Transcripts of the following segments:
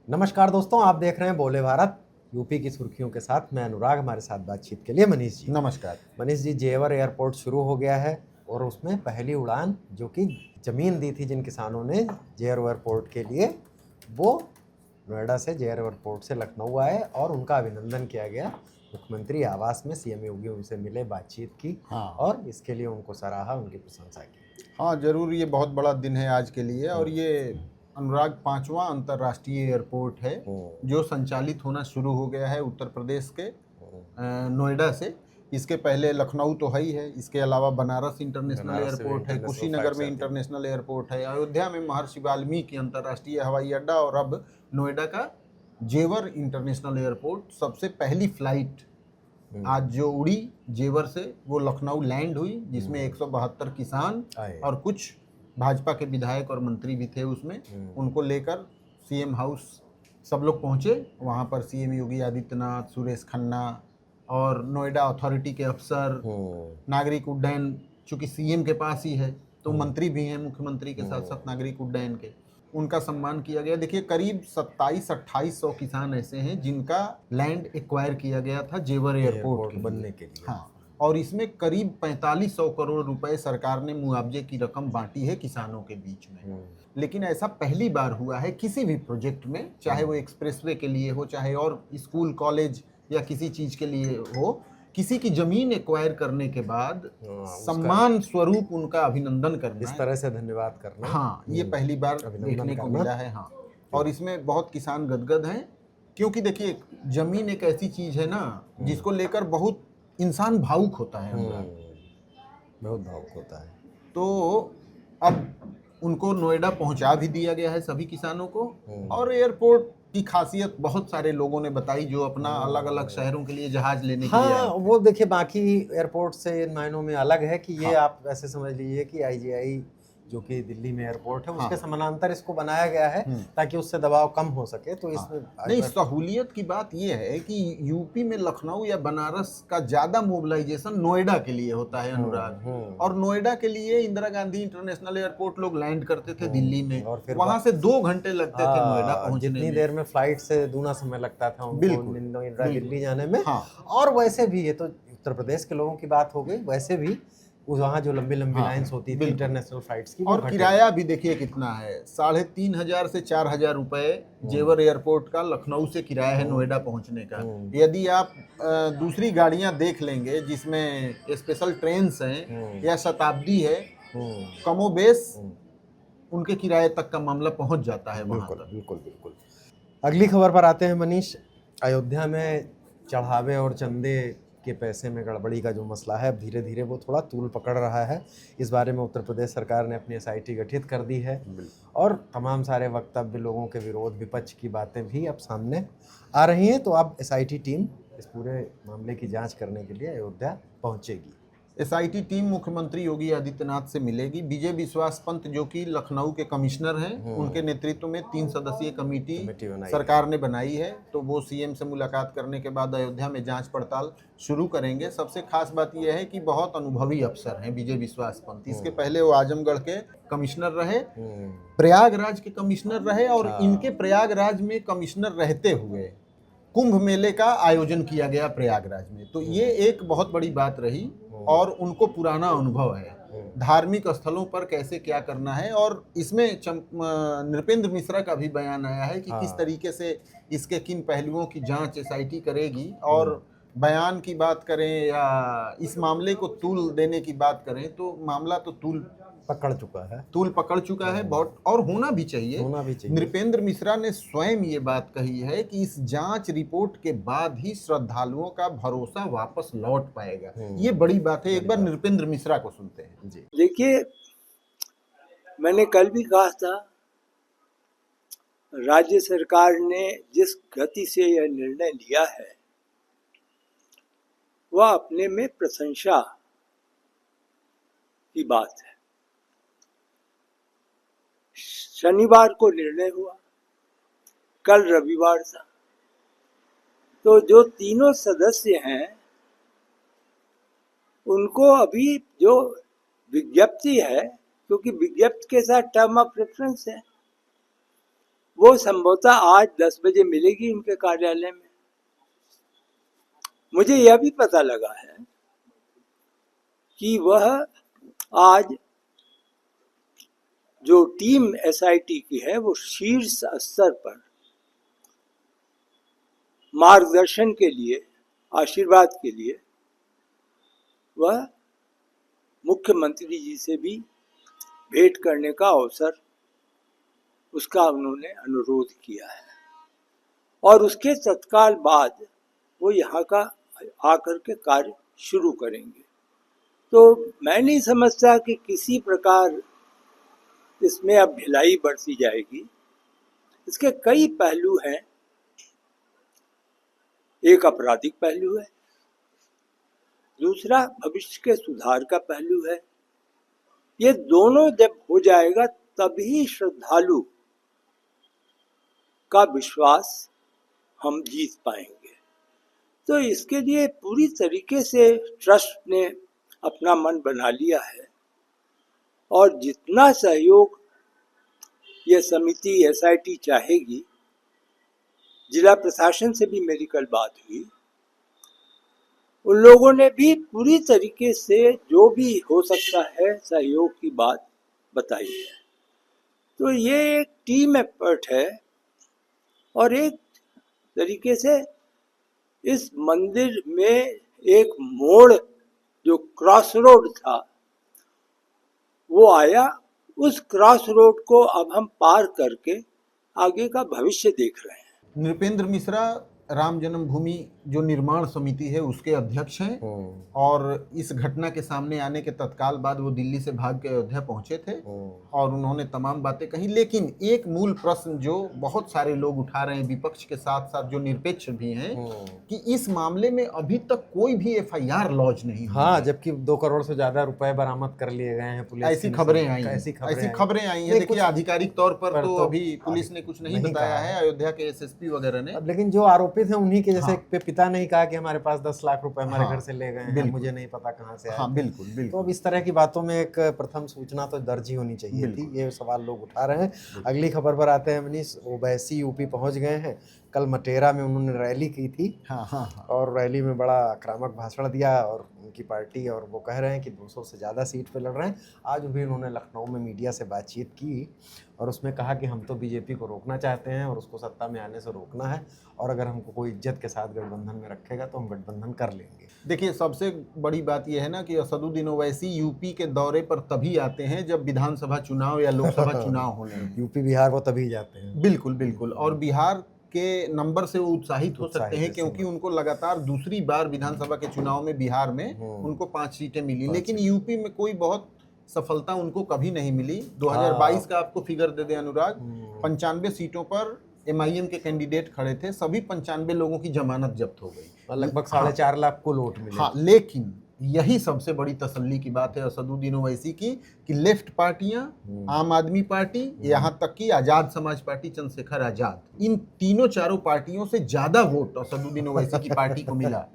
नमस्कार दोस्तों, आप देख रहे हैं बोले भारत यूपी की सुर्खियों के साथ। मैं अनुराग, हमारे साथ बातचीत के लिए मनीष जी। नमस्कार। मनीष जी, जेवर एयरपोर्ट शुरू हो गया है और उसमें पहली उड़ान जो कि ज़मीन दी थी जिन किसानों ने जेवर एयरपोर्ट के लिए, वो नोएडा से जेवर एयरपोर्ट से लखनऊ आए और उनका अभिनंदन किया गया। मुख्यमंत्री आवास में सीएम योगी उनसे मिले, बातचीत की और इसके लिए उनको सराहा, उनकी प्रशंसा की। हाँ, ज़रूर ये बहुत बड़ा दिन है आज के लिए और ये अनुराग 5वां अंतर्राष्ट्रीय एयरपोर्ट है जो संचालित होना शुरू हो गया है उत्तर प्रदेश के नोएडा से। इसके पहले लखनऊ तो है ही है, इसके अलावा बनारस इंटरनेशनल एयरपोर्ट है, कुशीनगर में इंटरनेशनल एयरपोर्ट है, अयोध्या में महर्षि वाल्मीकि अंतर्राष्ट्रीय हवाई अड्डा और अब नोएडा का जेवर इंटरनेशनल एयरपोर्ट। सबसे पहली फ्लाइट आज जो उड़ी जेवर से वो लखनऊ लैंड हुई, जिसमें 172 किसान और कुछ भाजपा के विधायक और मंत्री भी थे उसमें। उनको लेकर सीएम हाउस सब लोग पहुंचे। वहां पर सीएम योगी आदित्यनाथ, सुरेश खन्ना और नोएडा अथॉरिटी के अफसर, नागरिक उड्डयन, चूंकि सीएम के पास ही है तो मंत्री भी हैं मुख्यमंत्री के साथ साथ नागरिक उड्डयन के, उनका सम्मान किया गया। देखिए, करीब 27-2800 किसान ऐसे हैं जिनका लैंड एक्वायर किया गया था जेवर एयरपोर्ट बनने के लिए। हाँ, और इसमें करीब 4500 करोड़ रुपए सरकार ने मुआवजे की रकम बांटी है किसानों के बीच में। लेकिन ऐसा पहली बार हुआ है किसी भी प्रोजेक्ट में, चाहे वो एक्सप्रेसवे के लिए हो, चाहे और स्कूल कॉलेज या किसी चीज के लिए हो, किसी की जमीन एक्वायर करने के बाद सम्मान स्वरूप उनका अभिनंदन करना, इस तरह से धन्यवाद करना, हाँ, ये पहली बार देखने को मिला है। हाँ, और इसमें बहुत किसान गदगद हैं, क्योंकि देखिए जमीन एक ऐसी चीज है ना जिसको लेकर बहुत इंसान भावुक होता है, बहुत भावुक होता है। तो अब उनको नोएडा पहुंचा भी दिया गया है सभी किसानों को। और एयरपोर्ट की खासियत बहुत सारे लोगों ने बताई जो अपना अलग अलग शहरों के लिए जहाज लेने के लिए आए। वो देखिए, बाकी एयरपोर्ट से इन मायनों में अलग है कि ये आप ऐसे समझ लीजिए कि आईजीआई जो कि दिल्ली में एयरपोर्ट है उसके समानांतर इसको बनाया गया है ताकि उससे दबाव कम हो सके। तो इसमें नहीं, सहूलियत की बात यह है कि यूपी में लखनऊ या बनारस का ज्यादा मोबिलाइजेशन नोएडा के लिए होता है अनुराग, और नोएडा के लिए इंदिरा गांधी इंटरनेशनल एयरपोर्ट लोग लैंड करते थे दिल्ली में, और फिर वहां से 2 घंटे लगते थे नोएडा पहुंचने में। जितनी देर में फ्लाइट से दूना समय लगता था उनको दिल्ली जाने में। और वैसे भी ये तो उत्तर प्रदेश के लोगों की बात हो गई, वैसे भी वहाँ जो लंबी लंबी लाइन्स होती थी इंटरनेशनल फ्लाइट्स की, और किराया भी देखिए कितना है, 3500 से 4000 रुपए जेवर एयरपोर्ट का लखनऊ से किराया है नोएडा पहुंचने का। यदि आप दूसरी गाड़ियां देख लेंगे जिसमें स्पेशल ट्रेन्स हैं या शताब्दी है, कमोबेश उनके किराए तक का मामला पहुंच जाता है वहां तक। बिल्कुल बिल्कुल। अगली खबर पर आते हैं मनीष। अयोध्या में चढ़ावे और चंदे के पैसे में गड़बड़ी का जो मसला है, अब धीरे धीरे वो थोड़ा तूल पकड़ रहा है। इस बारे में उत्तर प्रदेश सरकार ने अपनी एसआईटी गठित कर दी है और तमाम सारे वक्तव्य, लोगों के विरोध, विपक्ष की बातें भी अब सामने आ रही हैं। तो अब एसआईटी टीम इस पूरे मामले की जांच करने के लिए अयोध्या पहुंचेगी। एसआईटी टीम मुख्यमंत्री योगी आदित्यनाथ से मिलेगी। विजय विश्वास पंत जो कि लखनऊ के कमिश्नर हैं, उनके नेतृत्व में 3 सदस्यीय कमेटी सरकार ने बनाई है। तो वो सीएम से मुलाकात करने के बाद अयोध्या में जांच पड़ताल शुरू करेंगे। सबसे खास बात यह है कि बहुत अनुभवी अफसर हैं विजय विश्वास पंत। इसके पहले वो आजमगढ़ के कमिश्नर रहे, प्रयागराज के कमिश्नर रहे, और इनके प्रयागराज में कमिश्नर रहते हुए कुंभ मेले का आयोजन किया गया प्रयागराज में। तो ये एक बहुत बड़ी बात रही और उनको पुराना अनुभव है धार्मिक स्थलों पर कैसे क्या करना है। और इसमें नृपेंद्र मिश्रा का भी बयान आया है कि किस तरीके से इसके किन पहलुओं की जांच एसआईटी करेगी। और बयान की बात करें या इस मामले को तूल देने की बात करें तो मामला तो तूल पकड़ चुका है बहुत, और होना भी चाहिए। नृपेंद्र मिश्रा ने स्वयं ये बात कही है कि इस जांच रिपोर्ट के बाद ही श्रद्धालुओं का भरोसा वापस लौट पाएगा। ये बड़ी बात है। एक बार नृपेंद्र मिश्रा को सुनते हैं। जी देखिए, मैंने कल भी कहा था, राज्य सरकार ने जिस गति से यह निर्णय लिया है वह अपने में प्रशंसा की बात है। शनिवार को निर्णय हुआ, कल रविवार था, तो जो तीनों सदस्य हैं उनको अभी जो विज्ञप्ति है, क्योंकि विज्ञप्ति के साथ टर्म ऑफ रेफरेंस है, वो संभवतः आज 10 बजे मिलेगी उनके कार्यालय में। मुझे यह भी पता लगा है कि वह आज जो टीम एसआईटी की है वो शीर्ष स्तर पर मार्गदर्शन के लिए, आशीर्वाद के लिए वह मुख्यमंत्री जी से भी भेंट करने का अवसर, उसका उन्होंने अनुरोध किया है और उसके तत्काल बाद वो यहाँ का आकर के कार्य शुरू करेंगे। तो मैं नहीं समझता कि किसी प्रकार इसमें अब ढिलाई बरती जाएगी। इसके कई पहलू हैं। एक आपराधिक पहलू है, दूसरा भविष्य के सुधार का पहलू है। ये दोनों जब हो जाएगा तभी श्रद्धालु का विश्वास हम जीत पाएंगे। तो इसके लिए पूरी तरीके से ट्रस्ट ने अपना मन बना लिया है और जितना सहयोग ये समिति एसआईटी चाहेगी, जिला प्रशासन से भी मेरी कल बात हुई, उन लोगों ने भी पूरी तरीके से जो भी हो सकता है सहयोग की बात बताई है। तो ये एक टीम एफर्ट है और एक तरीके से इस मंदिर में एक मोड़ जो क्रॉस रोड था वो आया। उस क्रॉस रोड को अब हम पार करके आगे का भविष्य देख रहे हैं। नृपेंद्र मिश्रा राम जन्मभूमि जो निर्माण समिति है उसके अध्यक्ष हैं और इस घटना के सामने आने के तत्काल बाद वो दिल्ली से भाग के अयोध्या पहुंचे थे और उन्होंने तमाम बातें कही। लेकिन एक मूल प्रश्न जो बहुत सारे लोग उठा रहे हैं, विपक्ष के साथ साथ जो निरपेक्ष भी हैं, कि इस मामले में अभी तक कोई भी एफआईआर लॉन्च नहीं हुई। हाँ, जबकि 2 करोड़ से ज्यादा रुपए बरामद कर लिए गए हैं पुलिस। ऐसी खबरें आई हैं। देखिए आधिकारिक तौर पर तो अभी पुलिस ने कुछ नहीं बताया है, अयोध्या के एसएसपी वगैरह ने। लेकिन जो आरोपित हैं उन्हीं के जैसे पिता ने ही कहा कि हमारे पास 10 लाख रुपए हमारे घर से ले गए हैं, मुझे नहीं पता कहाँ से आए। बिल्कुल। तो अब इस तरह की बातों में एक प्रथम सूचना तो दर्ज ही होनी चाहिए थी। ये सवाल लोग उठा रहे हैं। अगली खबर पर आते हैं मनीष। ओवैसी यूपी पहुंच गए हैं। कल मटेरा में उन्होंने रैली की थी। और रैली में बड़ा आक्रामक भाषण दिया और उनकी पार्टी, और वो कह रहे हैं कि 200 से ज़्यादा सीट पे लड़ रहे हैं। आज भी उन्होंने लखनऊ में मीडिया से बातचीत की और उसमें कहा कि हम तो बीजेपी को रोकना चाहते हैं और उसको सत्ता में आने से रोकना है, और अगर हमको कोई इज्जत के साथ गठबंधन में रखेगा तो हम गठबंधन कर लेंगे। देखिए सबसे बड़ी बात यह है ना कि असदुद्दीन ओवैसी यूपी के दौरे पर तभी आते हैं जब विधानसभा चुनाव या लोकसभा चुनाव होने हैं। यूपी बिहार वो तभी जाते हैं। बिल्कुल। और बिहार के नंबर से वो उत्साहित हो सकते हैं क्योंकि उनको लगातार दूसरी बार विधानसभा के चुनाव में बिहार में उनको 5 सीटें मिली। लेकिन यूपी में कोई बहुत सफलता उनको कभी नहीं मिली। 2022 का आपको फिगर दे दें अनुराग, 95 सीटों पर एमआईएम के कैंडिडेट खड़े थे, सभी 95 लोगों की जमानत जब्त हो गई। लगभग 4.5 लाख को वोट मिले। हाँ, लेकिन यही सबसे बड़ी तसल्ली की बात है असदुद्दीन ओवैसी की कि लेफ्ट पार्टियां, आम आदमी पार्टी, यहाँ तक कि आजाद समाज पार्टी चंद्रशेखर आजाद, इन तीनों चारों पार्टियों से ज्यादा वोट असदुद्दीन ओवैसी की पार्टी को मिला।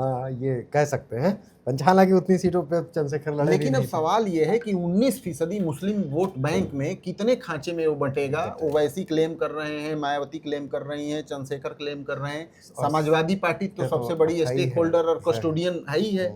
हाँ, ये कह सकते हैं। हालांकि उतनी सीटों पे चंद्रशेखर लड़े। लेकिन अब सवाल ये है कि 19% मुस्लिम वोट बैंक में कितने खांचे में वो बटेगा। ओवैसी क्लेम कर रहे हैं, मायावती क्लेम कर रही हैं, चंद्रशेखर क्लेम कर रहे हैं, समाजवादी पार्टी तो सबसे बड़ी स्टेक होल्डर और कस्टोडियन है ही है,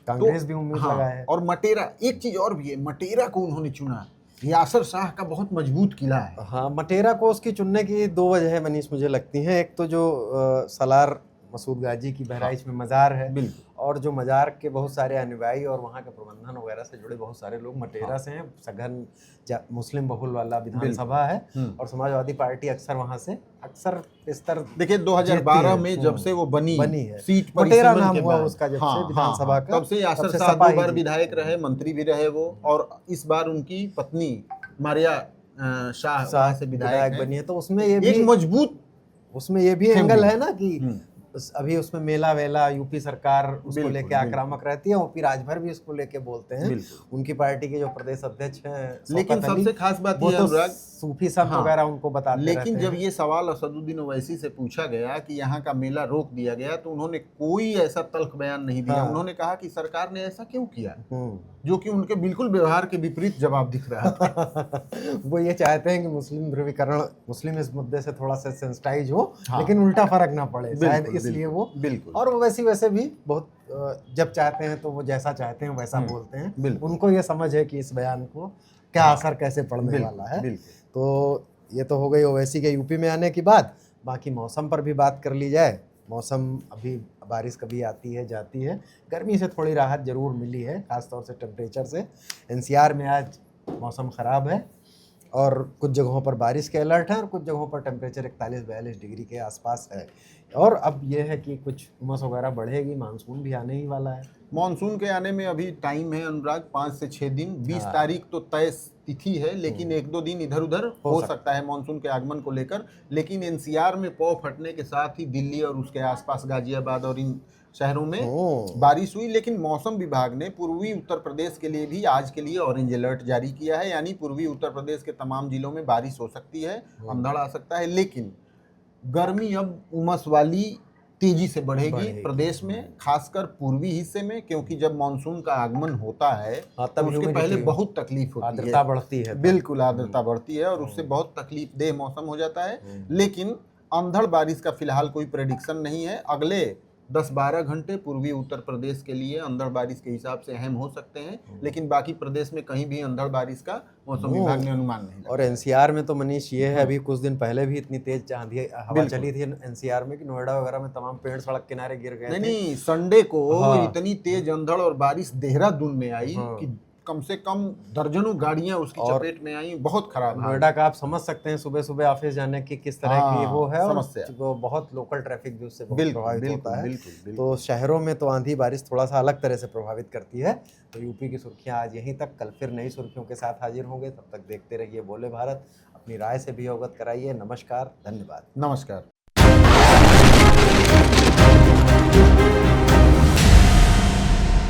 कांग्रेस भी उम्मीद लगाए है। और मटेरा, एक चीज और भी है, मटेरा को उन्होंने चुना। यासर शाह का बहुत मजबूत किला है। हाँ, मटेरा को उसकी चुनने की 2 वजह है मनीष, मुझे लगती हैं। एक तो जो सलार मसूद गाजी की बहराइच में मज़ार है, और जो मज़ार के बहुत सारे अनुयायी और वहाँ के प्रबंधन वगैरह से जुड़े बहुत सारे लोग मटेरा से हैं। सघन मुस्लिम बहुल वाला विधानसभा है और समाजवादी पार्टी अक्सर वहाँ से इस तरह। देखिए 2012 में जब से वो बनी है, सीट पर मटेरा नाम हुआ उसका जब से विधानसभा का, तब से यासर शाह 2 बार विधायक रहे, मंत्री भी रहे वो, और इस बार उनकी पत्नी मारिया शाह से विधायक बनी है। तो उसमें ये भी एक मजबूत एंगल है ना कि अभी उसमें मेला वेला यूपी सरकार उसको बिल्कुल, लेके बिल्कुल। आक्रामक रहती है, ओपी राजभर भी उसको लेके बोलते हैं। बिल्कुल। उनकी पार्टी के जो प्रदेश अध्यक्ष हैं लेकिन शौकत अली, सबसे खास बात वो ये है तो अनुराग, सूफी संत हाँ, वगैरह उनको बताते लेकिन रहते जब हैं। ये सवाल असदुद्दीन ओवैसी से पूछा गया कि यहाँ का मेला रोक दिया गया, तो उन्होंने कोई ऐसा तल्ख बयान नहीं दिया। हाँ। उन्होंने कहा कि सरकार ने ऐसा क्यों किया, जो कि उनके बिल्कुल व्यवहार के विपरीत जवाब दिख रहा था। वो ये चाहते हैं कि मुस्लिम ध्रुवीकरण, मुस्लिम इस मुद्दे से थोड़ा सा सेंसिटाइज हो, हाँ। लेकिन उल्टा फर्क ना पड़े, शायद बिल्कुल, इसलिए बिल्कुल, वो बिल्कुल। और वो वैसे भी बहुत जब चाहते हैं तो वो जैसा चाहते हैं वैसा बोलते हैं। बिल्कुल। उनको ये समझ है कि इस बयान को क्या असर कैसे पड़ने वाला है। तो ये तो हो गई ओवैसी के यूपी में आने की बात। बाकी मौसम पर भी बात कर ली जाए। मौसम अभी बारिश कभी आती है जाती है, गर्मी से थोड़ी राहत जरूर मिली है, खासतौर से टेम्परेचर से। एनसीआर में आज मौसम ख़राब है और कुछ जगहों पर बारिश के अलर्ट हैं और कुछ जगहों पर टेम्परेचर 41-42 डिग्री के आसपास है। और अब यह है कि कुछ उमस वगैरह बढ़ेगी, मानसून भी आने ही वाला है। मानसून के आने में अभी टाइम है अनुराग, 5 से 6 दिन। 20 तारीख तो तय तिथि है, लेकिन 1-2 दिन इधर उधर हो सकता है मानसून के आगमन को लेकर। लेकिन एनसीआर में पौ फटने के साथ ही दिल्ली और उसके आसपास गाजियाबाद और इन शहरों में बारिश हुई। लेकिन मौसम विभाग ने पूर्वी उत्तर प्रदेश के लिए भी आज के लिए ऑरेंज अलर्ट जारी किया है, यानी पूर्वी उत्तर प्रदेश के तमाम जिलों में बारिश हो सकती है, अंधड़ आ सकता है। लेकिन गर्मी अब उमस वाली तेजी से बढ़ेगी प्रदेश में, खासकर पूर्वी हिस्से में, क्योंकि जब मानसून का आगमन होता है तो उसके पहले बहुत तकलीफ होती है, आर्द्रता बढ़ती है। बिल्कुल आर्द्रता बढ़ती है और उससे बहुत तकलीफ देह मौसम हो जाता है। लेकिन अंधड़ बारिश का फिलहाल कोई प्रेडिक्शन नहीं है। अगले 10-12 घंटे पूर्वी उत्तर प्रदेश के लिए अंधड़ बारिश के हिसाब से अहम हो सकते हैं, लेकिन बाकी प्रदेश में कहीं भी अंधड़ बारिश का मौसम विभाग ने अनुमान नहीं लगाया। और एनसीआर में तो मनीष ये है, अभी कुछ दिन पहले भी इतनी तेज आंधी हवा चली थी एनसीआर में कि नोएडा वगैरह में तमाम पेड़ सड़क किनारे गिर गए थे। नहीं, संडे को इतनी तेज अंधड़ और बारिश देहरादून में आई कि कम से कम दर्जनों गाड़ियां उसकी चपेट में आई। बहुत खराब। नोएडा का आप समझ सकते हैं सुबह सुबह ऑफिस जाने की किस तरह की वो है, और वो बहुत लोकल ट्रैफिक भी उससे बहुत प्रभावित होता है। तो शहरों में तो आंधी बारिश थोड़ा सा अलग तरह से प्रभावित करती है। तो यूपी की सुर्खियां आज यहीं तक, कल फिर नई सुर्खियों के साथ हाजिर होंगे। तब तक देखते रहिए बोले भारत, अपनी राय से भी अवगत कराइए। नमस्कार, धन्यवाद। नमस्कार।